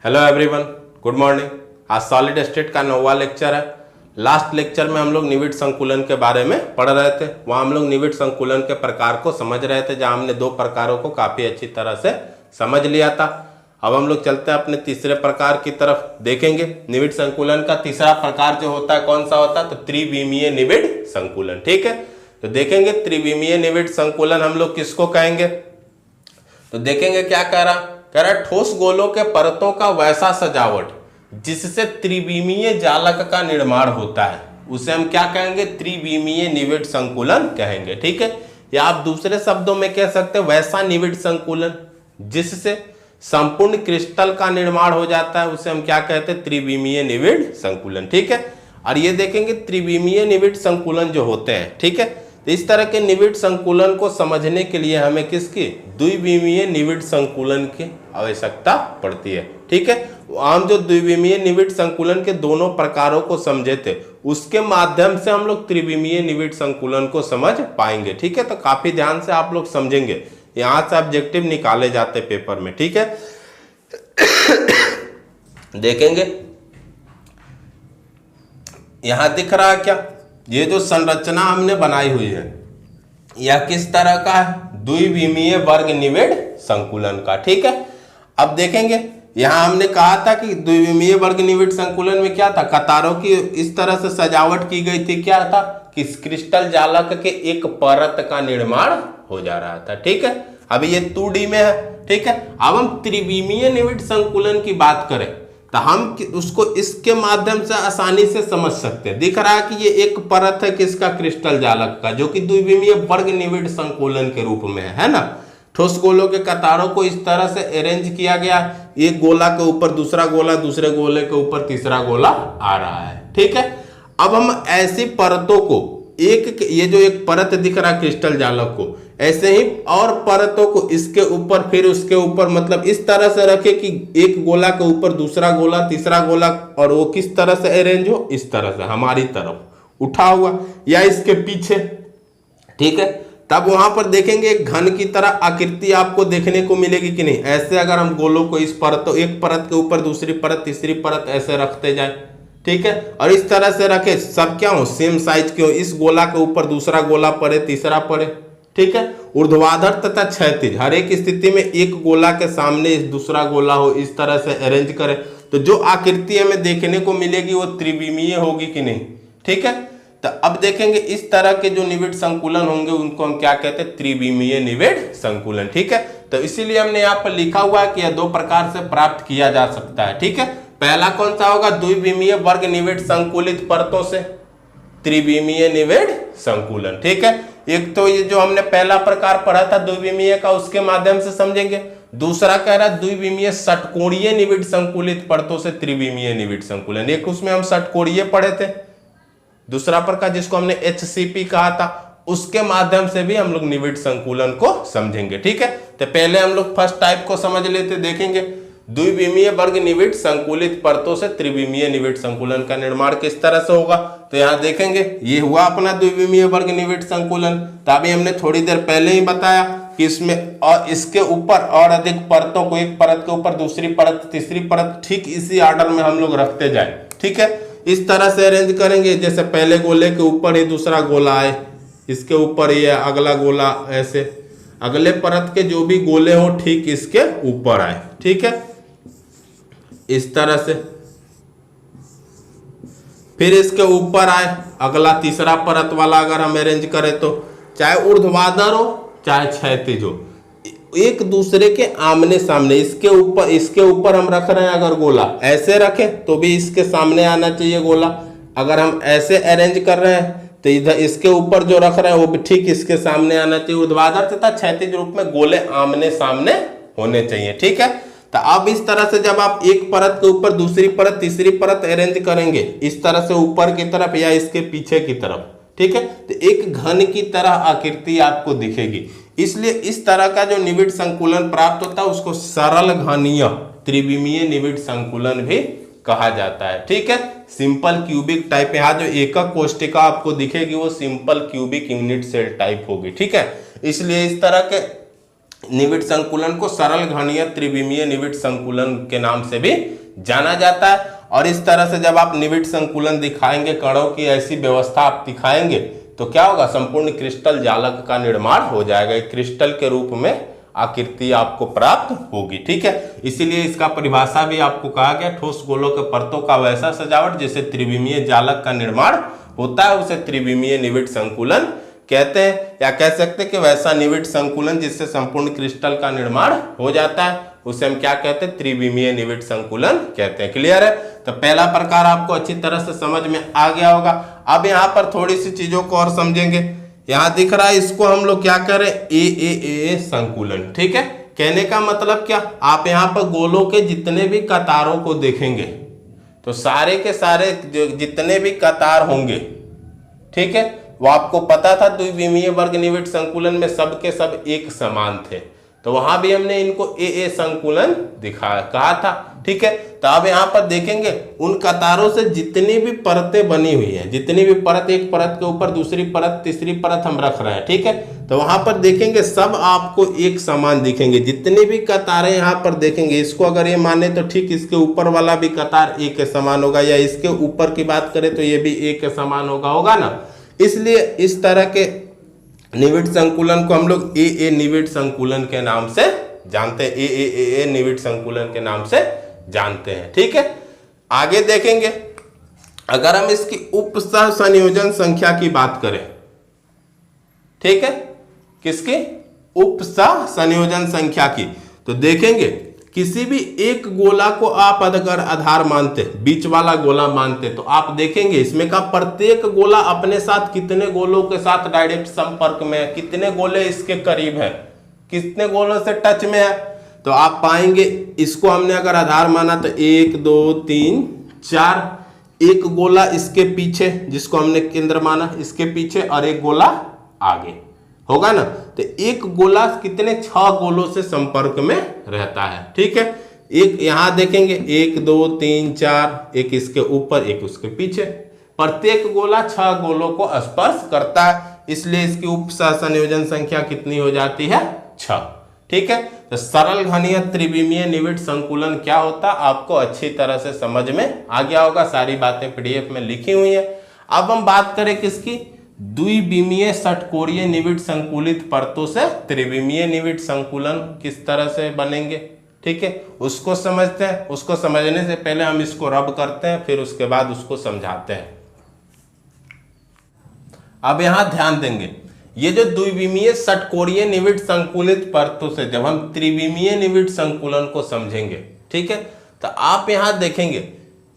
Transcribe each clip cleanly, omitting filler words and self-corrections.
Hello everyone, good morning. आज solid state का 9वां lecture है। लास्ट लेक्चर में हम लोग निविड संकुलन के बारे में पढ़ रहे थे। वहाँ हम लोग निविड संकुलन के प्रकार को समझ रहे थे, जहाँ हमने दो प्रकारों को काफ़ी अच्छी तरह से समझ लिया था। अब हम लोग चलते हैं अपने तीसरे प्रकार की तरफ, देखेंगे। निविड संकुलन का तीसरा प्रकार जो होता है कौन सा होता है, तो त्रिविमीय निविड संकुलन। ठीक है, तो देखेंगे त्रिविमीय निविड संकुलन हम लोग किसको कहेंगे। तो देखेंगे क्या कह रहा ठोस गोलों के परतों का वैसा सजावट जिससे त्रिविमीय जालक का निर्माण होता है, उसे हम क्या कहेंगे, त्रिविमीय निविड संकुलन कहेंगे। ठीक है, या आप दूसरे शब्दों में कह सकते हैं वैसा निविड संकुलन जिससे संपूर्ण क्रिस्टल का निर्माण हो जाता है, उसे हम क्या कहते हैं, त्रिविमीय निविड संकुलन। ठीक है, और ये देखेंगे त्रिविमीय निविड संकुलन जो होते हैं, ठीक है, तो इस तरह के निविड संकुलन को समझने के लिए हमें किसकी, द्विविमीय निविड संकुलन की आवश्यकता पड़ती है। ठीक है, हम जो द्विविमीय निविड संकुलन के दोनों प्रकारों को समझे थे, उसके माध्यम से हम लोग त्रिविमीय निविड संकुलन को समझ पाएंगे। ठीक है, तो काफी ध्यान से आप लोग समझेंगे, यहां से ऑब्जेक्टिव निकाले जाते पेपर में। ठीक है, देखेंगे यहां दिख रहा है क्या, ये जो संरचना हमने बनाई हुई है यह किस तरह का है, द्विविमीय वर्ग निविड संकुलन का। ठीक है, अब देखेंगे यहां हमने कहा था कि द्विविमीय वर्ग निविड संकुलन में क्या था, कतारों की इस तरह से सजावट की गई थी, क्या था कि क्रिस्टल जालक के एक परत का निर्माण हो जा रहा था। ठीक है, अभी ये 2D में है। ठीक है, अब हम त्रिविमीय निविड संकुलन की बात करें तो हम उसको इसके माध्यम से आसानी से समझ सकते हैं। दिख रहा है कि ये एक परत है किसका, क्रिस्टल जालक का, जो कि द्विविमीय वर्ग निविड संकुलन के रूप में है ना। ठोस गोलों के कतारों को इस तरह से अरेंज किया गया, एक गोला के ऊपर दूसरा गोला, दूसरे गोले के ऊपर तीसरा गोला आ रहा है। ठीक है, अब हम ऐसी परतों को ये जो एक परत दिख रहा है क्रिस्टल जालक को, ऐसे ही और परतों को इसके ऊपर फिर उसके ऊपर, मतलब इस तरह से रखे कि एक गोला के ऊपर दूसरा गोला, तीसरा गोला, और वो किस तरह से अरेंज हो, इस तरह से हमारी तरफ उठा हुआ या इसके पीछे। ठीक है, तब वहां पर देखेंगे एक घन की तरह आकृति आपको देखने को मिलेगी कि नहीं। ऐसे अगर हम गोलों को इस परत, एक परत के ऊपर दूसरी परत, तीसरी परत ऐसे रखते जाए, ठीक है, और इस तरह से रखे, सब क्या हो, सेम साइज के हो, इस गोला के ऊपर दूसरा गोला पड़े, तीसरा पड़े। ठीक है, ऊर्ध्वाधर तथा क्षैतिज हर एक स्थिति में एक गोला के सामने दूसरा गोला हो, इस तरह से अरेंज करें तो जो आकृति हमें देखने को मिलेगी वो त्रिविमीय होगी कि नहीं। ठीक है, तो अब देखेंगे इस तरह के जो निविड संकुलन होंगे उनको हम क्या कहते हैं, त्रिविमीय निविड संकुलन। ठीक है, तो इसीलिए हमने यहाँ पर लिखा हुआ है कि यह दो प्रकार से प्राप्त किया जा सकता है। ठीक है, पहला कौन सा होगा, द्विविमीय वर्ग निविड संकुलित परतों से त्रिविमीय निविड संकुलन। ठीक है, एक तो ये जो हमने पहला प्रकार पढ़ा था द्विविमीय का, उसके माध्यम से समझेंगे। दूसरा कह रहा है द्विविमीय षटकोणीय निविड संकुलित परतों से त्रिविमीय निविड संकुलन। एक उसमें हम षटकोणीय पढ़े थे, दूसरा प्रकार जिसको हमने HCP कहा था, उसके माध्यम से भी हम लोग निविड संकुलन को समझेंगे। ठीक है, तो पहले हम लोग फर्स्ट टाइप को समझ लेते, देखेंगे द्विविमीय वर्ग निविड संकुलित परतों से त्रिविमीय निविड संकुलन का निर्माण किस तरह से होगा। तो यहाँ देखेंगे ये हुआ अपना द्विविमीय वर्ग निविड संकुलन। तो अभी हमने थोड़ी देर पहले ही बताया कि इसमें और इसके ऊपर और अधिक परतों को, एक परत के ऊपर दूसरी परत, तीसरी परत, ठीक इसी ऑर्डर में हम लोग रखते जाए। ठीक है, इस तरह से अरेंज करेंगे, जैसे पहले गोले के ऊपर ही दूसरा गोला आए, इसके ऊपर ही अगला गोला, ऐसे अगले परत के जो भी गोले हो ठीक इसके ऊपर आए। ठीक है, इस तरह से फिर इसके ऊपर आए अगला तीसरा परत वाला, अगर हम अरेंज करें तो चाहे ऊर्ध्वाधर हो चाहे क्षैतिज हो, एक दूसरे के आमने सामने, इसके ऊपर हम रख रहे हैं अगर गोला, ऐसे रखें तो भी इसके सामने आना चाहिए गोला। अगर हम ऐसे अरेंज कर रहे हैं तो इधर इसके ऊपर जो रख रहे हैं वो भी ठीक इसके सामने आना चाहिए। ऊर्ध्वाधर तथा क्षैतिज रूप में गोले आमने सामने होने चाहिए। ठीक है, तो अब इस तरह से जब आप एक परत के ऊपर दूसरी परत, तीसरी परत अरेंज करेंगे इस तरह से ऊपर की तरफ या इसके पीछे की तरफ, ठीक है, तो एक घन की तरह आकृति आपको दिखेगी। इसलिए इस तरह का जो निविड संकुलन प्राप्त होता है उसको सरल घनीय त्रिविमीय निविड संकुलन भी कहा जाता है। ठीक है, सिंपल क्यूबिक टाइप, यहाँ जो एकक कोष्टिका आपको दिखेगी वो simple cubic unit cell type होगी। ठीक है, इसलिए इस तरह के निविड संकुलन को सरल घनीय त्रिविमीय निविड संकुलन के नाम से भी जाना जाता है। और इस तरह से जब आप निविड संकुलन दिखाएंगे, कणों की ऐसी व्यवस्था आप दिखाएंगे, तो क्या होगा, संपूर्ण क्रिस्टल जालक का निर्माण हो जाएगा, एक क्रिस्टल के रूप में आकृति आपको प्राप्त होगी। ठीक है, इसीलिए इसका परिभाषा भी आपको कहा गया, ठोस गोलों के परतों का वैसा सजावट जैसे त्रिविमीय जालक का निर्माण होता है, उसे त्रिविमीय निविड संकुलन कहते हैं। या कह सकते हैं कि वैसा निविड संकुलन जिससे संपूर्ण क्रिस्टल का निर्माण हो जाता है, उसे हम क्या कहते हैं, त्रिविमीय निविड संकुलन कहते हैं। क्लियर है? तो पहला प्रकार आपको अच्छी तरह से समझ में आ गया होगा। अब यहाँ पर थोड़ी सी चीजों को और समझेंगे। यहाँ दिख रहा है, इसको हम लोग क्या करें, ए संकुलन। ठीक है, कहने का मतलब क्या, आप यहाँ पर गोलों के जितने भी कतारों को देखेंगे तो सारे के सारे जितने भी कतार होंगे, ठीक है, वो आपको पता था द्विविमीय वर्ग निविड संकुलन में सब के सब एक समान थे, तो वहां भी हमने इनको ए संकुलन दिखाया कहा था। ठीक है, तो अब यहाँ पर देखेंगे उन कतारों से जितनी भी परतें बनी हुई हैं, जितनी भी परत, एक परत के ऊपर दूसरी परत, तीसरी परत हम रख रहे हैं। ठीक है, तो वहां पर देखेंगे सब आपको एक समान दिखेंगे, जितनी भी कतारें यहाँ पर देखेंगे, इसको अगर ये माने तो ठीक इसके ऊपर वाला भी कतार एक के समान होगा, या इसके ऊपर की बात करें तो ये भी एक के समान होगा ना। इसलिए इस तरह के निविड संकुलन को हम लोग ए निविड संकुलन के नाम से जानते हैं, ए निविड संकुलन के नाम से जानते हैं। ठीक है, आगे देखेंगे, अगर हम इसकी उपसह संयोजन संख्या की बात करें, ठीक है, किसकी, उपसह संयोजन संख्या की, तो देखेंगे किसी भी एक गोला को आप अगर आधार मानते, बीच वाला गोला मानते, तो आप देखेंगे इसमें का प्रत्येक गोला अपने साथ कितने गोलों के साथ डायरेक्ट संपर्क में है, कितने गोले इसके करीब है, कितने गोलों से टच में है, तो आप पाएंगे इसको हमने अगर आधार माना तो 1 2 3 4, एक गोला इसके पीछे जिसको हमने केंद्र माना इसके पीछे, और एक गोला आगे होगा ना, तो एक गोला कितने, 6 गोलों से संपर्क में रहता है। ठीक है, एक यहां देखेंगे 1 2 3 4, एक इसके ऊपर एक उसके पीछे, प्रत्येक गोला 6 गोलों को स्पर्श करता है, इसलिए इसकी उपसह संयोजन संख्या कितनी हो जाती है, 6। ठीक है, तो सरल घनीय त्रिविमीय निविड संकुलन क्या होता है आपको अच्छी तरह से समझ में आ गया होगा, सारी बातें पीडीएफ में लिखी हुई है। अब हम बात करें किसकी, द्विविमीय षटकोणीय निविड संकुलित परतों से त्रिविमीय निविड संकुलन किस तरह से बनेंगे। ठीक है, उसको समझते हैं। उसको समझने से पहले हम इसको रब करते हैं, फिर उसके बाद उसको समझाते हैं। अब यहां ध्यान देंगे, ये जो द्विविमीय षटकोणीय निविड संकुलित परतों से जब हम त्रिविमीय निविड संकुलन को समझेंगे, ठीक है, तो आप यहां देखेंगे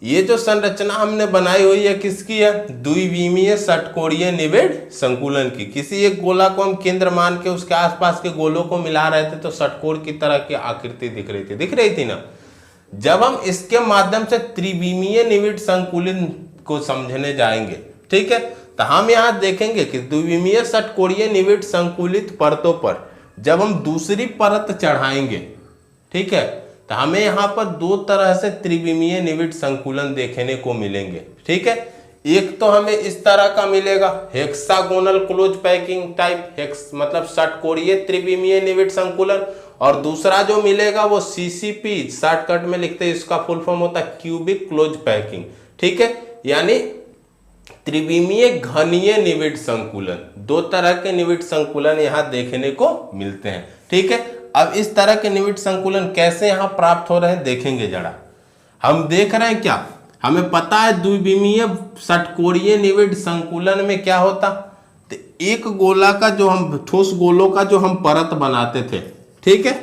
ये जो संरचना हमने बनाई हुई है किसकी है, द्विविमीय षटकोणीय निविड संकुलन की। किसी एक गोला को हम केंद्र मान के उसके आसपास के गोलों को मिला रहे थे तो षटकोण की तरह की आकृति दिख रही थी ना। जब हम इसके माध्यम से त्रिविमीय निविड संकुलन को समझने जाएंगे, ठीक है, तो हम यहाँ देखेंगे कि द्विविमीय षटकोणीय निविड संकुलित परतों पर जब हम दूसरी परत चढ़ाएंगे, ठीक है, तो हमें यहाँ पर 2 तरह से त्रिविमीय निविड संकुलन देखने को मिलेंगे। ठीक है, एक तो हमें इस तरह का मिलेगा hexagonal close packing type, hex मतलब षटकोणीय त्रिविमीय निविड संकुलन, और दूसरा जो मिलेगा वो सीसीपी, शॉर्टकट में लिखते हैं, इसका फुल फॉर्म होता है क्यूबिक क्लोज पैकिंग। ठीक है, यानी त्रिविमीय घनीय निविड संकुलन। 2 तरह के निविड संकुलन यहाँ देखने को मिलते हैं। ठीक है, अब इस तरह के निविड संकुलन कैसे यहाँ प्राप्त हो रहे हैं देखेंगे जरा। हम देख रहे हैं क्या, हमें पता है द्विविमीय षटकोणीय निविड संकुलन में क्या होता, तो एक गोला का जो हम ठोस गोलों का जो हम परत बनाते थे, ठीक है,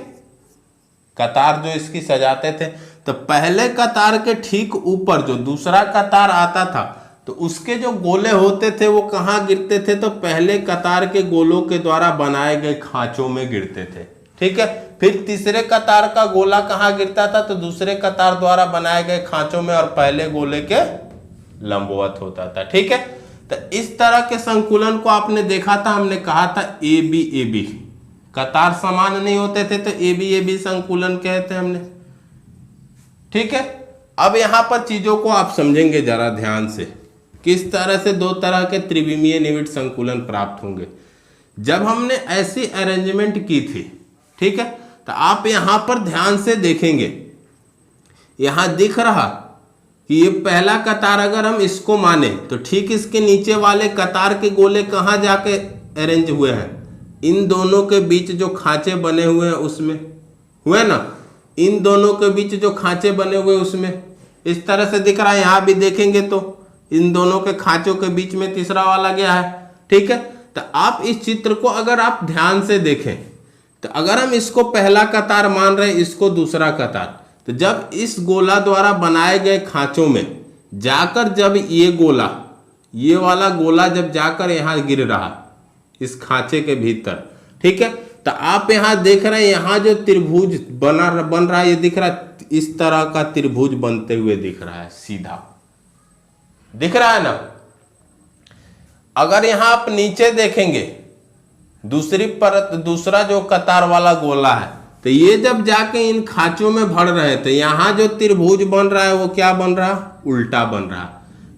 कतार जो इसकी सजाते थे, तो पहले कतार के ठीक ऊपर जो दूसरा कतार आता था तो उसके जो गोले होते थे वो कहाँ गिरते थे, तो पहले कतार के गोलों के द्वारा बनाए गए खांचों में गिरते थे। ठीक है, फिर तीसरे कतार का गोला कहाँ गिरता था, तो दूसरे कतार द्वारा बनाए गए खांचों में, और पहले गोले के लंबवत होता था। ठीक है, तो इस तरह के संकुलन को आपने देखा था, हमने कहा था ए बी, कतार समान नहीं होते थे तो ए बी संकुलन कहते हैं हमने। ठीक है, अब यहां पर चीजों को आप समझेंगे जरा ध्यान से, किस तरह से 2 तरह के त्रिविमीय निविड संकुलन प्राप्त होंगे। जब हमने ऐसी अरेंजमेंट की थी, ठीक है। तो आप यहां पर ध्यान से देखेंगे, यहां दिख रहा कि ये पहला कतार अगर हम इसको माने तो ठीक इसके नीचे वाले कतार के गोले कहाँ जाके अरेंज हुए हैं, इन दोनों के बीच जो खांचे बने हुए हैं उसमें हुए ना, इन दोनों के बीच जो खांचे बने हुए उसमें इस तरह से दिख रहा है। यहां भी देखेंगे तो इन दोनों के खांचों के बीच में तीसरा वाला गया है, ठीक है। तो आप इस चित्र को अगर आप ध्यान से देखें तो अगर हम इसको पहला कतार मान रहे हैं, इसको दूसरा कतार, तो जब इस गोला द्वारा बनाए गए खांचों में जाकर जब ये गोला, ये वाला गोला जब जाकर यहां गिर रहा इस खांचे के भीतर, ठीक है, तो आप यहां देख रहे हैं यहां जो त्रिभुज बन रहा है, ये दिख रहा है इस तरह का त्रिभुज बनते हुए दिख रहा है, सीधा दिख रहा है ना। अगर यहां आप नीचे देखेंगे दूसरी परत, दूसरा जो कतार वाला गोला है, तो ये जब जाके इन खांचों में भर रहे हैं तो यहां जो त्रिभुज बन रहा है वो क्या बन रहा, उल्टा बन रहा,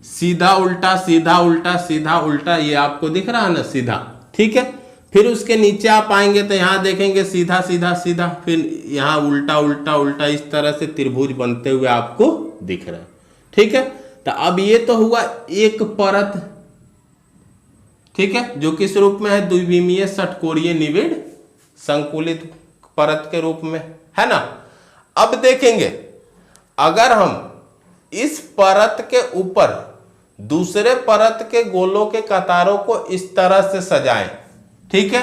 सीधा उल्टा सीधा उल्टा सीधा उल्टा, ये आपको दिख रहा है ना सीधा, ठीक है। फिर उसके नीचे आप आएंगे तो यहां देखेंगे सीधा सीधा सीधा, फिर यहां उल्टा उल्टा उल्टा, इस तरह से त्रिभुज बनते हुए आपको दिख रहा है, ठीक है। तो अब ये तो हुआ एक परत, ठीक है, जो किस रूप में है, द्विविमीय षटकोणीय निविड़ संकुलित परत के रूप में, है ना। अब देखेंगे अगर हम इस परत के ऊपर दूसरे परत के गोलों के कतारों को इस तरह से सजाएं, ठीक है,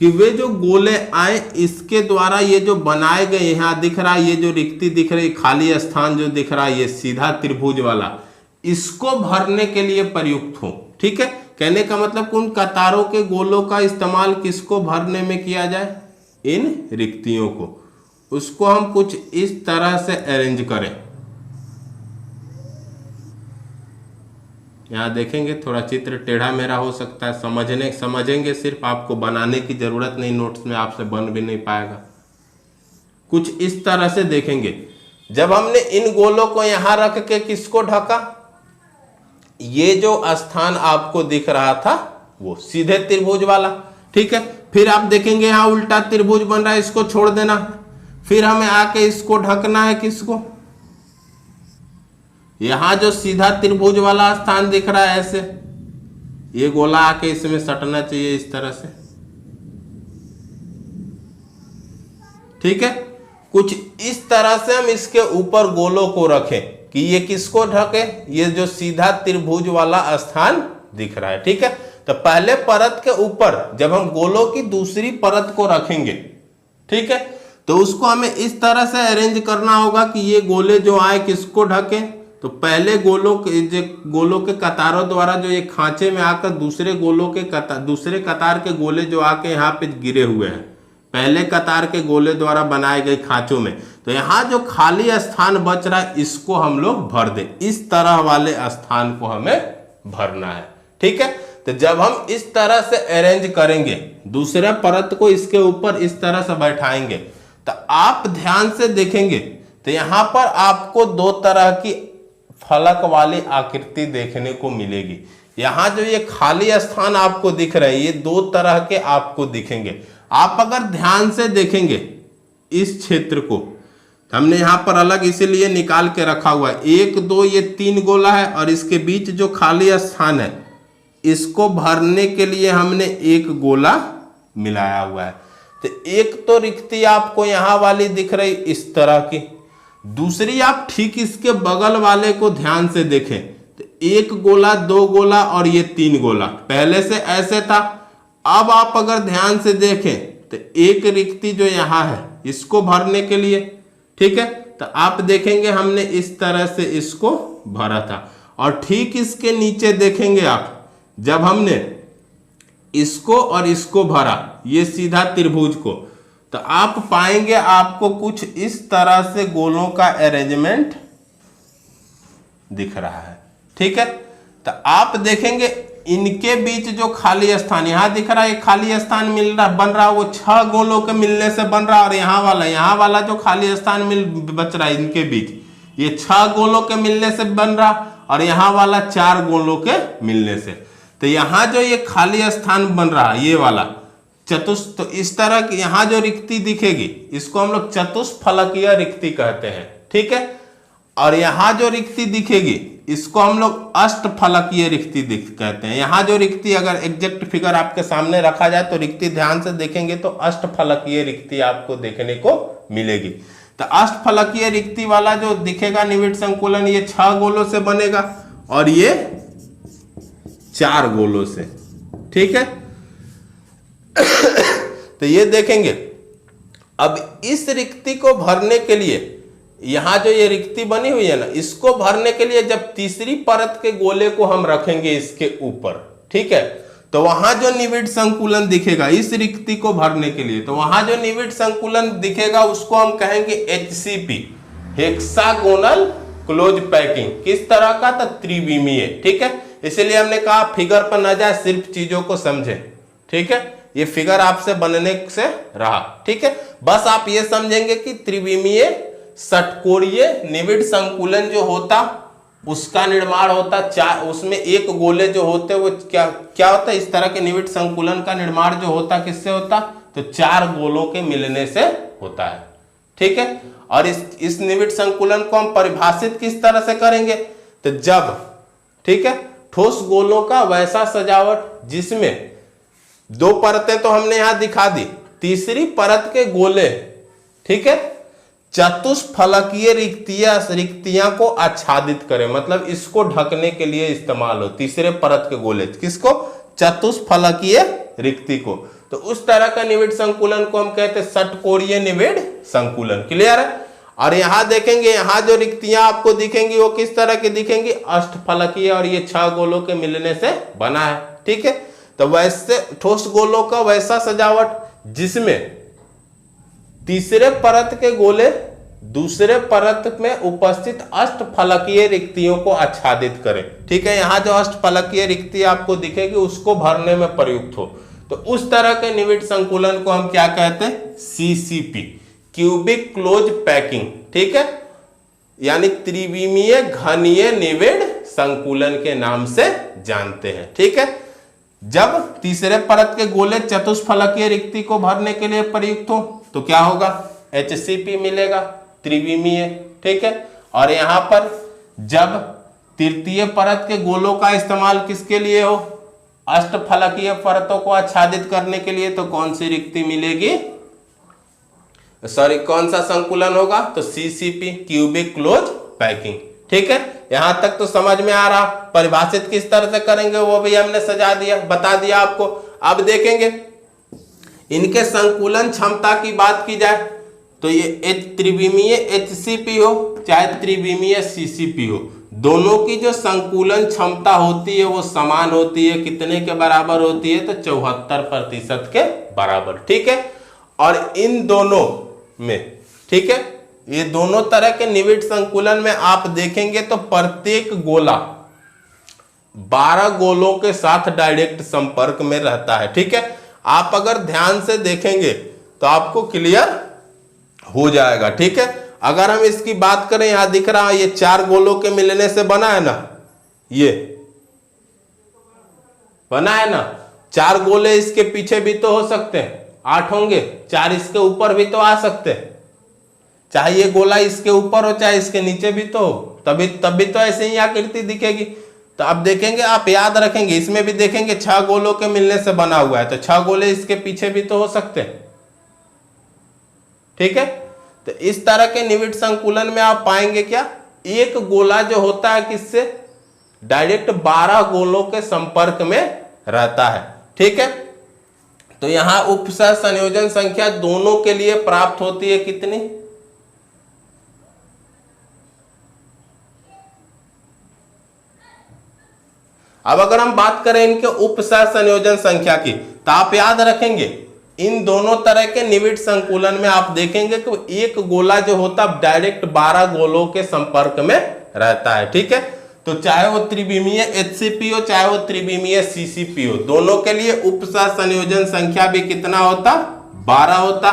कि वे जो गोले आए इसके द्वारा ये जो बनाए गए, यहां दिख रहा है ये जो रिक्ति दिख रही, खाली स्थान जो दिख रहा है ये सीधा त्रिभुज वाला, इसको भरने के लिए प्रयुक्त हो, ठीक है। कहने का मतलब उन कतारों के गोलों का इस्तेमाल किसको भरने में किया जाए, इन रिक्तियों को, उसको हम कुछ इस तरह से अरेंज करें। यहां देखेंगे थोड़ा चित्र टेढ़ा मेढ़ा हो सकता है, समझेंगे सिर्फ, आपको बनाने की जरूरत नहीं, नोट्स में आपसे बन भी नहीं पाएगा। कुछ इस तरह से देखेंगे, जब हमने इन गोलों को यहां रख के किसको ढका, ये जो स्थान आपको दिख रहा था वो सीधे त्रिभुज वाला, ठीक है। फिर आप देखेंगे यहां उल्टा त्रिभुज बन रहा है, इसको छोड़ देना, फिर हमें आके इसको ढकना है, किसको, यहां जो सीधा त्रिभुज वाला स्थान दिख रहा है ऐसे, ये गोला आके इसमें सटना चाहिए इस तरह से, ठीक है। कुछ इस तरह से हम इसके ऊपर गोलों को रखें कि ये किसको ढके, ये जो सीधा त्रिभुज वाला स्थान दिख रहा है, ठीक है। तो पहले परत के ऊपर जब हम गोलों की दूसरी परत को रखेंगे, ठीक है, तो उसको हमें इस तरह से अरेंज करना होगा कि ये गोले जो आए किसको ढके, तो पहले गोलों के कतारों द्वारा जो ये खांचे में आकर दूसरे कतार के गोले जो आके यहाँ पे गिरे हुए हैं पहले कतार के गोले द्वारा बनाए गए खांचों में, तो यहाँ जो खाली स्थान बच रहा है इसको हम लोग भर दें, इस तरह वाले स्थान को हमें भरना है, ठीक है। तो जब हम इस तरह से अरेंज करेंगे, दूसरे परत को इसके ऊपर इस तरह से बैठाएंगे, तो आप ध्यान से देखेंगे तो यहाँ पर आपको दो तरह की फलक वाली आकृति देखने को मिलेगी। यहाँ जो ये खाली स्थान आपको दिख रहे हैं ये दो तरह के आपको दिखेंगे। आप अगर ध्यान से देखेंगे इस क्षेत्र को, हमने यहाँ पर अलग इसीलिए निकाल के रखा हुआ है, 1 2 ये 3 गोला है और इसके बीच जो खाली स्थान है इसको भरने के लिए हमने एक गोला मिलाया हुआ है। तो एक तो रिक्ति आपको यहाँ वाली दिख रही इस तरह की, दूसरी आप ठीक इसके बगल वाले को ध्यान से देखें तो 1 गोला 2 गोला और ये 3 गोला, पहले से ऐसे था। अब आप अगर ध्यान से देखें तो एक रिक्ति जो यहाँ है इसको भरने के लिए, ठीक है, तो आप देखेंगे हमने इस तरह से इसको भरा था। और ठीक इसके नीचे देखेंगे आप, जब हमने इसको और इसको भरा ये सीधा त्रिभुज को, तो आप पाएंगे आपको कुछ इस तरह से गोलों का अरेंजमेंट दिख रहा है, ठीक है। तो आप देखेंगे इनके बीच जो खाली स्थान यहां दिख रहा है, खाली स्थान बन रहा है वो 6 गोलों के मिलने से बन रहा है, और यहाँ वाला जो खाली स्थान बच रहा है इनके बीच ये 6 गोलों के मिलने से बन रहा, और यहाँ वाला 4 गोलों के मिलने से। तो यहाँ जो ये खाली स्थान बन रहा है ये वाला, तो इस तरह की यहाँ जो रिक्ति दिखेगी इसको हम लोग चतुष्फलकीय रिक्ति कहते हैं, ठीक है। और यहाँ जो रिक्ति दिखेगी इसको हम लोग अष्टफलकीय रिक्ति कहते हैं। यहाँ जो रिक्ति अगर एग्जैक्ट फिगर आपके सामने रखा जाए तो रिक्ति ध्यान से देखेंगे तो अष्टफलकीय रिक्ति आपको देखने को मिलेगी। तो अष्टफलकीय रिक्ति वाला जो दिखेगा निविड़ संकुलन ये 6 गोलों से बनेगा और ये 4 गोलों से, ठीक है। तो ये देखेंगे। अब इस रिक्ति को भरने के लिए यहां जो ये रिक्ति बनी हुई है ना, इसको भरने के लिए जब तीसरी परत के गोले को हम रखेंगे इसके ऊपर, ठीक है, तो वहां जो निविड़ संकुलन दिखेगा इस रिक्ति को भरने के लिए, तो वहां जो निविड़ संकुलन दिखेगा उसको हम कहेंगे HCP, हेक्सागोनल क्लोज पैकिंग। किस तरह का? तो त्रिविमीय, ठीक है। इसलिए हमने कहा फिगर पर न जाए, सिर्फ चीजों को समझे, ठीक है। ये फिगर आपसे बनने से रहा, ठीक है। बस आप ये समझेंगे कि त्रिविमीय षटकोणीय निविड़ संकुलन जो होता उसका निर्माण होता चार, उसमें एक गोले जो होते वो क्या होता है, इस तरह के निविड़ संकुलन का निर्माण जो होता किससे होता, तो 4 गोलों के मिलने से होता है, ठीक है। और इस निविड़ संकुलन को हम परिभाषित किस तरह से करेंगे, तो जब, ठीक है, ठोस गोलों का वैसा सजावट जिसमें 2 परतें तो हमने यहां दिखा दी, तीसरी परत के गोले, ठीक है, चतुष्फलकीय रिक्तियां को आच्छादित करें, मतलब इसको ढकने के लिए इस्तेमाल हो, तीसरे परत के गोले किसको, चतुष्फलकीय रिक्ति को। तो उस तरह का निविड़ संकुलन को हम कहते हैं षटकोणीय निविड़ संकुलन। क्लियर है। और यहां देखेंगे, यहां जो रिक्तियां आपको दिखेंगी वो किस तरह की दिखेंगी, अष्टफलकीय, और ये 6 गोलों के मिलने से बना है, ठीक है। तो वैसे ठोस गोलों का वैसा सजावट जिसमें तीसरे परत के गोले दूसरे परत में उपस्थित अष्टफलकीय रिक्तियों को आच्छादित करें, ठीक है। यहां जो अष्टफलकीय रिक्ति आपको दिखेगी उसको भरने में प्रयुक्त हो, तो उस तरह के निविड़ संकुलन को हम क्या कहते हैं, CCP, क्यूबिक क्लोज पैकिंग, ठीक है, यानी त्रिविमीय घनीय निविड़ संकुलन के नाम से जानते हैं, ठीक है। जब तीसरे परत के गोले चतुष्फलकीय रिक्ति को भरने के लिए प्रयुक्त हो तो क्या होगा, HCP मिलेगा, त्रिविमीय, ठीक है। और यहां पर जब तृतीय परत के गोलों का इस्तेमाल किसके लिए हो, अष्टफलकीय परतों को आच्छादित करने के लिए, तो कौन सी रिक्ति मिलेगी, सॉरी कौन सा संकुलन होगा, तो CCP, क्यूबिक क्लोज पैकिंग, ठीक है। यहां तक तो समझ में आ रहा। परिभाषित किस तरह से करेंगे वो भी हमने सजा दिया, बता दिया आपको। अब देखेंगे इनके संकुलन क्षमता की बात की जाए तो ये त्रिविमीय HCP हो चाहे त्रिविमीय CCP हो, दोनों की जो संकुलन क्षमता होती है वो समान होती है। कितने के बराबर होती है, तो 74% के बराबर, ठीक है। और इन दोनों में, ठीक है, ये दोनों तरह के निविड़ संकुलन में आप देखेंगे तो प्रत्येक गोला 12 गोलों के साथ डायरेक्ट संपर्क में रहता है, ठीक है। आप अगर ध्यान से देखेंगे तो आपको क्लियर हो जाएगा, ठीक है। अगर हम इसकी बात करें, यहां दिख रहा है ये 4 गोलों के मिलने से बना है ना, ये बना है ना, 4 गोले इसके पीछे भी तो हो सकते हैं, 8 होंगे, 4 इसके ऊपर भी तो आ सकते हैं, चाहे ये गोला इसके ऊपर हो चाहे इसके नीचे भी तो हो, तभी तो ऐसे ही आकृति दिखेगी। तो अब देखेंगे, आप याद रखेंगे, इसमें भी देखेंगे 6 गोलों के मिलने से बना हुआ है, तो 6 गोले इसके पीछे भी तो हो सकते हैं, ठीक है। तो इस तरह के निविड़ संकुलन में आप पाएंगे क्या, एक गोला जो होता है किससे, डायरेक्ट 12 गोलों के संपर्क में रहता है, ठीक है। तो यहां उपसह संयोजन संख्या दोनों के लिए प्राप्त होती है कितनी, अब अगर हम बात करें इनके उपसह संयोजन संख्या की, तो आप याद रखेंगे इन दोनों तरह के निविड़ संकुलन में आप देखेंगे कि एक गोला जो होता डायरेक्ट 12 गोलों के संपर्क में रहता है, ठीक है। तो चाहे वो त्रिविमीय HCP हो चाहे वो त्रिविमीय CCP हो, दोनों के लिए उपसह संयोजन संख्या भी कितना होता, 12 होता।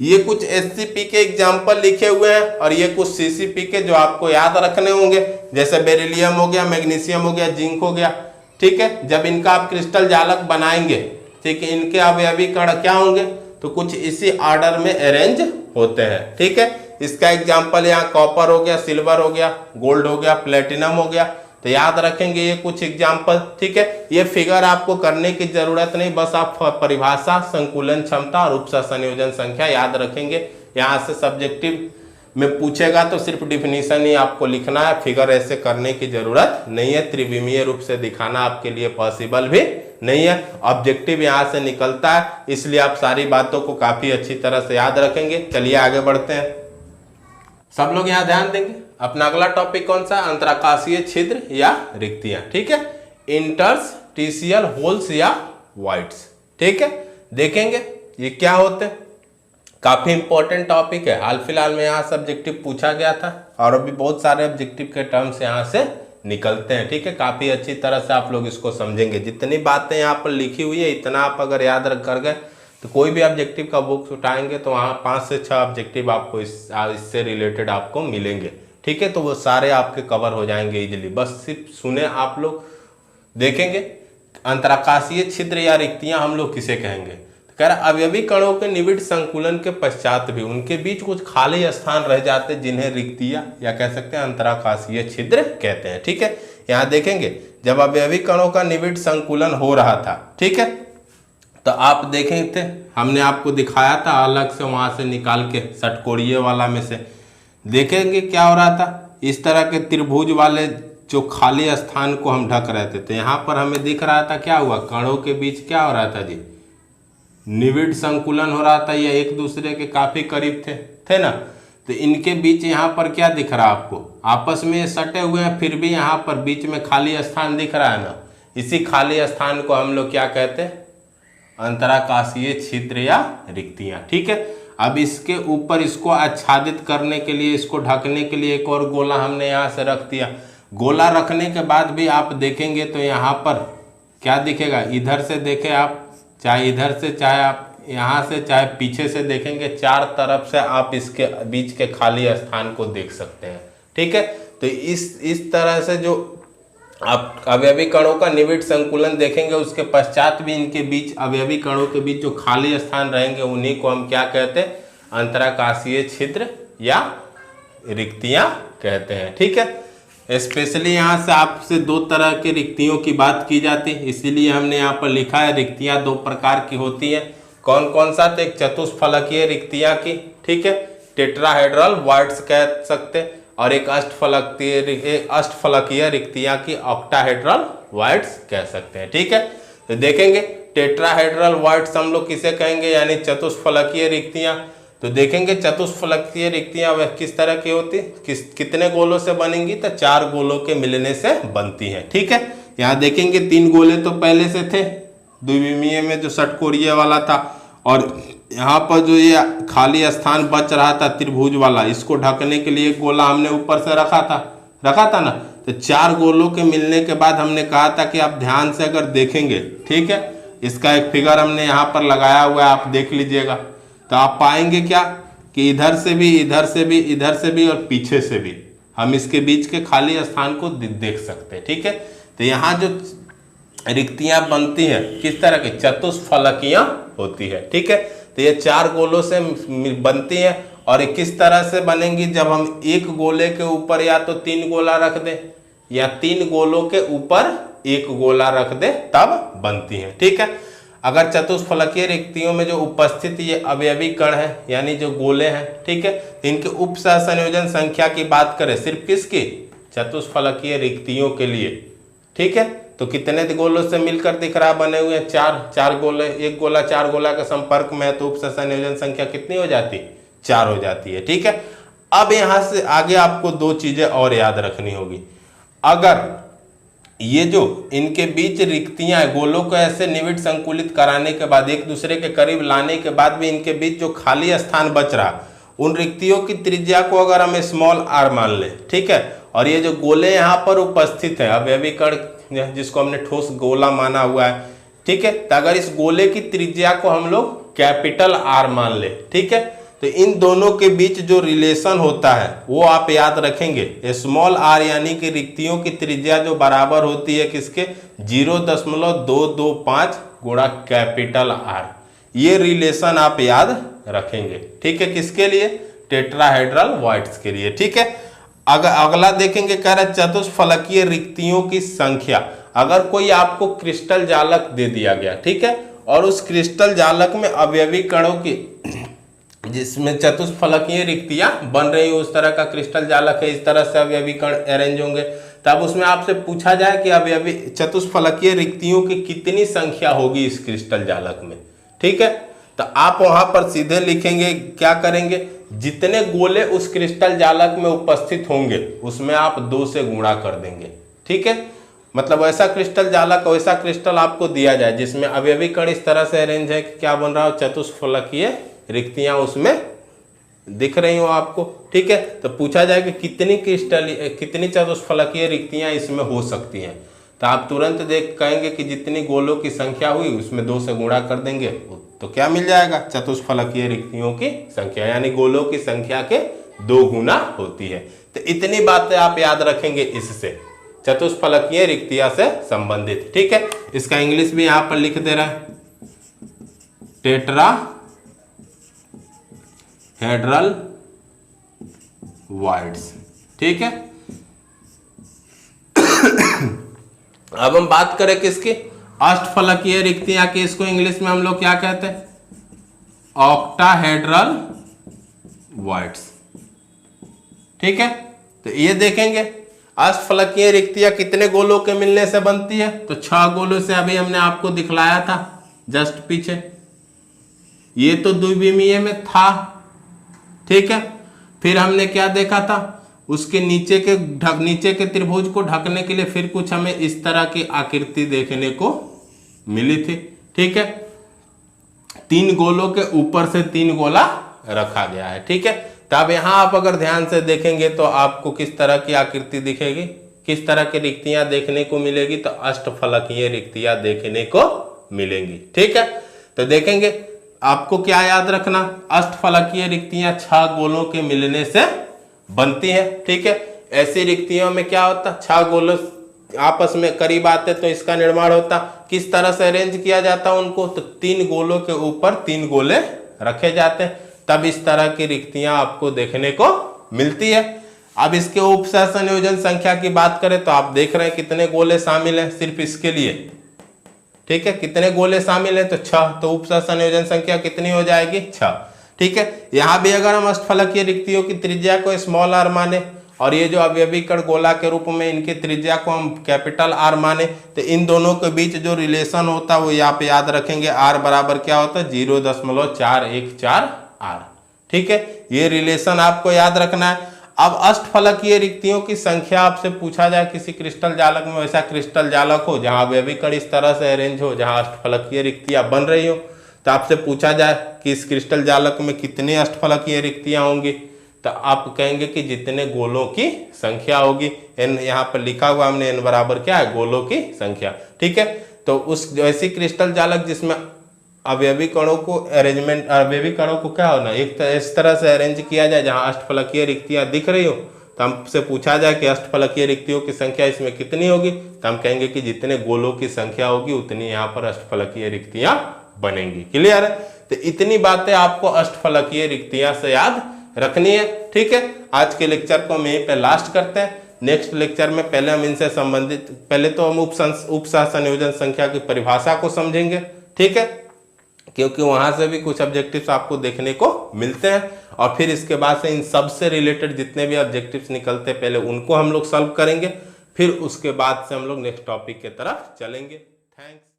ये कुछ HCP के एग्जाम्पल लिखे हुए हैं और ये कुछ CCP के जो आपको याद रखने होंगे, जैसे बेरिलियम हो गया, मैग्नीशियम हो गया, जिंक हो गया, ठीक है। जब इनका आप क्रिस्टल जालक बनाएंगे ठीक है, इनके अवयवी कण क्या होंगे, तो कुछ इसी ऑर्डर में अरेंज होते हैं। ठीक है, इसका एग्जाम्पल यहाँ कॉपर हो गया, सिल्वर हो गया, गोल्ड हो गया, प्लेटिनम हो गया। तो याद रखेंगे ये कुछ एग्जाम्पल। ठीक है, ये फिगर आपको करने की जरूरत नहीं, बस आप परिभाषा, संकुलन क्षमता और उपसा संयोजन संख्या याद रखेंगे। यहाँ से सब्जेक्टिव में पूछेगा तो सिर्फ डिफिनीशन ही आपको लिखना है, फिगर ऐसे करने की जरूरत नहीं है। त्रिविमीय रूप से दिखाना आपके लिए पॉसिबल भी नहीं है, ऑब्जेक्टिव यहाँ से निकलता है, इसलिए आप सारी बातों को काफी अच्छी तरह से याद रखेंगे। चलिए आगे बढ़ते हैं, सब लोग यहाँ ध्यान देंगे। अपना अगला टॉपिक कौन सा, अंतराकाशीय छिद्र या रिक्तियां। ठीक है, इंटरस्टिशियल होल्स या वॉइड्स। ठीक है, देखेंगे ये क्या होते हैं, काफी इंपॉर्टेंट टॉपिक है। हाल फिलहाल में यहाँ सब्जेक्टिव पूछा गया था और अभी बहुत सारे ऑब्जेक्टिव के टर्म्स यहाँ से निकलते हैं। ठीक है, काफी अच्छी तरह से आप लोग इसको समझेंगे। जितनी बातें यहाँ पर लिखी हुई है इतना आप अगर याद रख कर गए तो कोई भी ऑब्जेक्टिव का बुक्स उठाएंगे तो वहाँ 5 से 6 ऑब्जेक्टिव आपको इससे रिलेटेड आपको मिलेंगे। ठीक है, तो वो सारे आपके कवर हो जाएंगे इजिली, बस सिर्फ सुने आप लोग। देखेंगे अंतराकाशीय छिद्र या रिक्तियां हम लोग किसे कहेंगे, तो कह रहा अवयवी कणों के निविड़ संकुलन के पश्चात भी उनके बीच कुछ खाली स्थान रह जाते जिन्हें रिक्तियां या कह सकते हैं अंतराकाशीय छिद्र कहते हैं। ठीक है, यहाँ देखेंगे जब अवयवी कणों का निविड़ संकुलन हो रहा था, ठीक है, तो आप देखे थे हमने आपको दिखाया था अलग से वहां से निकाल के षटकोणीय वाला में से। देखेंगे क्या हो रहा था, इस तरह के त्रिभुज वाले जो खाली स्थान को हम ढक रहे थे, तो यहाँ पर हमें दिख रहा था क्या हुआ, कणों के बीच क्या हो रहा था जी, निविड़ संकुलन हो रहा था, ये एक दूसरे के काफी करीब थे ना। तो इनके बीच यहाँ पर क्या दिख रहा है आपको, आपस में सटे हुए हैं, फिर भी यहाँ पर बीच में खाली स्थान दिख रहा है ना। इसी खाली स्थान को हम लोग क्या कहते हैं, अंतराकाशीय छिद्र या रिक्तियां। ठीक है, अब इसके ऊपर इसको आच्छादित करने के लिए, इसको ढकने के लिए एक और गोला हमने यहाँ से रख दिया। गोला रखने के बाद भी आप देखेंगे तो यहाँ पर क्या दिखेगा, इधर से देखें आप, चाहे इधर से, चाहे आप यहाँ से, चाहे पीछे से देखेंगे, चार तरफ से आप इसके बीच के खाली स्थान को देख सकते हैं। ठीक है, तो इस तरह से जो आप अवयवी कणों का निविड़ संकुलन देखेंगे उसके पश्चात भी इनके बीच, अवयवी कणों के बीच जो खाली स्थान रहेंगे उन्हीं को हम क्या कहते हैं, अंतराकाशीय छिद्र या रिक्तियां कहते हैं। ठीक है, स्पेशली यहाँ से आपसे 2 तरह के रिक्तियों की बात की जाती है, इसीलिए हमने यहाँ पर लिखा है रिक्तियां 2 प्रकार की होती हैं। कौन कौन सा, तो एक चतुष्फलकीय रिक्तियां की, ठीक है, टेट्राहेड्रल वॉइड्स कह सकते हैं, और एक अष्टफलकीय रिक्तियां की ऑक्टाहेड्रल वॉइड्स कह सकते हैं। ठीक है, तो देखेंगे टेट्राहेड्रल वॉइड्स हम लोग किसे कहेंगे, यानी चतुष्फलकीय रिक्तियां। तो देखेंगे चतुष्फलकीय रिक्तियां वह किस तरह की होती, कितने गोलों से बनेंगी, तो 4 गोलों के मिलने से बनती है। ठीक है, यहाँ देखेंगे 3 गोले तो पहले से थे द्विविमीय में जो षटकोणीय वाला था, और यहाँ पर जो ये खाली स्थान बच रहा था त्रिभुज वाला, इसको ढकने के लिए एक गोला हमने ऊपर से रखा था ना। तो 4 गोलों के मिलने के बाद हमने कहा था कि आप ध्यान से अगर देखेंगे, ठीक है, इसका एक फिगर हमने यहाँ पर लगाया हुआ है, आप देख लीजिएगा, तो आप पाएंगे क्या कि इधर से भी, इधर से भी, इधर से भी और पीछे से भी हम इसके बीच के खाली स्थान को देख सकते हैं। ठीक है, तो यहाँ जो रिक्तियां बनती हैं किस तरह की, चतुष्फलकियां होती है। ठीक है, तो ये 4 गोलों से बनती है, और किस तरह से बनेंगी, जब हम एक गोले के ऊपर या तो 3 गोला रख दें या 3 गोलों के ऊपर 1 गोला रख दें तब बनती है। ठीक है, अगर चतुष्फलकीय रिक्तियों में जो उपस्थित ये अवयवी कण है यानी जो गोले हैं, ठीक है, इनके उप सहसंयोजन संख्या की बात करें, सिर्फ किसकी, चतुष्फलकीय रिक्तियों के लिए। ठीक है, तो कितने गोलों से मिलकर दिख रहा बने हुए हैं, 4 गोले, एक गोला 4 गोला के संपर्क में है, तो उप सहसंयोजन संख्या कितनी हो जाती, 4 हो जाती है। ठीक है, अब यहां से आगे आपको 2 चीजें और याद रखनी होगी। अगर ये जो इनके बीच रिक्तियां, गोलों को ऐसे निविड़ संकुलित कराने के बाद, एक दूसरे के करीब लाने के बाद भी इनके बीच जो खाली स्थान बच रहा, उन रिक्तियों की त्रिज्या को अगर हम स्मॉल r मान लें, ठीक है, और ये जो गोले यहाँ पर उपस्थित हैं, अवयवी कण जिसको हमने ठोस गोला माना हुआ है, ठीक है, तो अगर इस गोले की त्रिज्या को हम लोग कैपिटल R मान ले, ठीक है, तो इन दोनों के बीच जो रिलेशन होता है वो आप याद रखेंगे, स्मॉल r यानी कि रिक्तियों की त्रिज्या जो बराबर होती है किसके, 0.225 गुणा कैपिटल आर। ये रिलेशन आप याद रखेंगे, ठीक है, किसके लिए? टेट्राहेड्रल वॉइड्स के लिए, ठीक है। अगला देखेंगे, कह रहा है चतुष्फलकीय रिक्तियों की संख्या। अगर कोई आपको क्रिस्टल जालक दे दिया गया, ठीक है, और उस क्रिस्टल जालक में अवयवी कणों की, जिसमें चतुष्फलकीय रिक्तियां बन रही, उस तरह का क्रिस्टल जालक है, इस तरह से अवयवी कण अरेंज होंगे, तब उसमें आपसे पूछा जाए कि अवयवी चतुष्फलकीय रिक्तियों की कितनी संख्या होगी इस क्रिस्टल जालक में, ठीक है। तो आप वहां पर सीधे लिखेंगे, क्या करेंगे, जितने गोले उस क्रिस्टल जालक में उपस्थित होंगे उसमें आप 2 से गुणा कर देंगे, ठीक है। मतलब ऐसा क्रिस्टल जालक, वैसा क्रिस्टल आपको दिया जाए जिसमें अवयवी कण इस तरह से अरेंज है कि क्या बन रहा हो, चतुष्फलकीय रिक्तियां उसमें दिख रही हो आपको, ठीक है। तो पूछा जाए कि कितनी चतुष्फलकीय रिक्तियां इसमें हो सकती हैं, तो आप तुरंत देख कहेंगे कि जितनी गोलों की संख्या हुई उसमें 2 से गुणा कर देंगे, तो क्या मिल जाएगा, चतुष्फलकीय रिक्तियों की संख्या, यानी गोलों की संख्या के 2 गुना होती है। तो इतनी बातें आप याद रखेंगे इससे, चतुष्फलकीय रिक्तियां से संबंधित, ठीक है। इसका इंग्लिश भी यहां पर लिख दे रहा है, टेट्राहेड्रल वॉइड्स, ठीक है। अब हम बात करें किसकी, अष्टफलकीय रिक्तियां की। इसको इंग्लिश में हम लोग क्या कहते हैं, ऑक्टाहेड्रल वॉइड्स, ठीक है। तो ये देखेंगे अष्टफलकीय रिक्तियां कितने गोलों के मिलने से बनती है, तो 6 गोलों से अभी हमने आपको दिखलाया था जस्ट पीछे। ये तो द्विविमीय में था, ठीक है। फिर हमने क्या देखा था, उसके नीचे के त्रिभुज को ढकने के लिए फिर कुछ हमें इस तरह की आकृति देखने को मिली थी, ठीक है। 3 गोलों के ऊपर से 3 गोला रखा गया है, ठीक है। तब यहां आप अगर ध्यान से देखेंगे तो आपको किस तरह की आकृति दिखेगी, किस तरह की रिक्तियां देखने को मिलेगी, तो अष्टफलकीय रिक्तियां देखने को मिलेंगी, ठीक है। तो देखेंगे आपको क्या याद रखना, अष्टफलकीय रिक्तियां 6 गोलों के मिलने से बनती है, ठीक है। ऐसी रिक्तियों में क्या होता, 6 गोलों आपस में करीब आते तो इसका निर्माण होता। किस तरह से अरेंज किया जाता उनको, तो 3 गोलों के ऊपर 3 गोले रखे जाते हैं, तब इस तरह की रिक्तियां आपको देखने को मिलती है। अब इसके उपसह संयोजन संख्या की बात करें तो आप देख रहे हैं कितने गोले शामिल हैं सिर्फ इसके लिए, ठीक है। कितने गोले शामिल है, तो 6, तो उपसह संयोजन संख्या कितनी हो जाएगी, 6, ठीक है। यहां भी अगर हम अष्टफलकीय रिक्तियों की त्रिज्या को स्मॉल आर माने और ये जो अवयवी कण गोला के रूप में इनकी त्रिज्या को हम कैपिटल आर माने, तो इन दोनों के बीच जो रिलेशन होता है वो यहाँ पे याद रखेंगे, आर बराबर क्या होता है, 0.414 आर, ठीक है। ये रिलेशन आपको याद रखना है। अब अष्टफलकीय रिक्तियों की संख्या आपसे पूछा जाए किसी क्रिस्टल जालक में, वैसा क्रिस्टल जालक हो जहां अवयवी कण इस तरह से अरेंज हो, जहां अष्टफलकीय रिक्तियां बन रही हो, तो आपसे पूछा जाए कि इस क्रिस्टल जालक में कितनी अष्टफलकीय रिक्तियां होंगी, तो आप कहेंगे कि जितने गोलों की संख्या होगी। एन यहाँ पर लिखा हुआ हमने, एन बराबर क्या है, गोलों की संख्या, ठीक है। तो उस ऐसी क्रिस्टल जालक जिसमें अवयवी कणों को क्या होना, इस तरह से अरेंज किया जाए जहां अष्टफलकीय रिक्तियां दिख रही हो, तो हमसे पूछा जाए कि अष्टफलकीय रिक्तियों की संख्या इसमें कितनी होगी, तो हम कहेंगे कि जितने गोलों की संख्या होगी उतनी यहाँ पर अष्टफलकीय रिक्तियां बनेंगी। क्लियर है। तो इतनी बातें आपको अष्टफलकीय रिक्तियां से याद रखनी है, ठीक है। आज के लेक्चर को हम यहीं पे लास्ट करते हैं। नेक्स्ट लेक्चर में पहले हम इनसे संबंधित, पहले तो हम उपसह संयोजन संख्या की परिभाषा को समझेंगे, ठीक है, क्योंकि वहां से भी कुछ ऑब्जेक्टिव्स आपको देखने को मिलते हैं, और फिर इसके बाद से इन सब से रिलेटेड जितने भी ऑब्जेक्टिव्स निकलते हैं पहले उनको हम लोग सॉल्व करेंगे, फिर उसके बाद से हम लोग नेक्स्ट टॉपिक की तरफ चलेंगे। थैंक्स।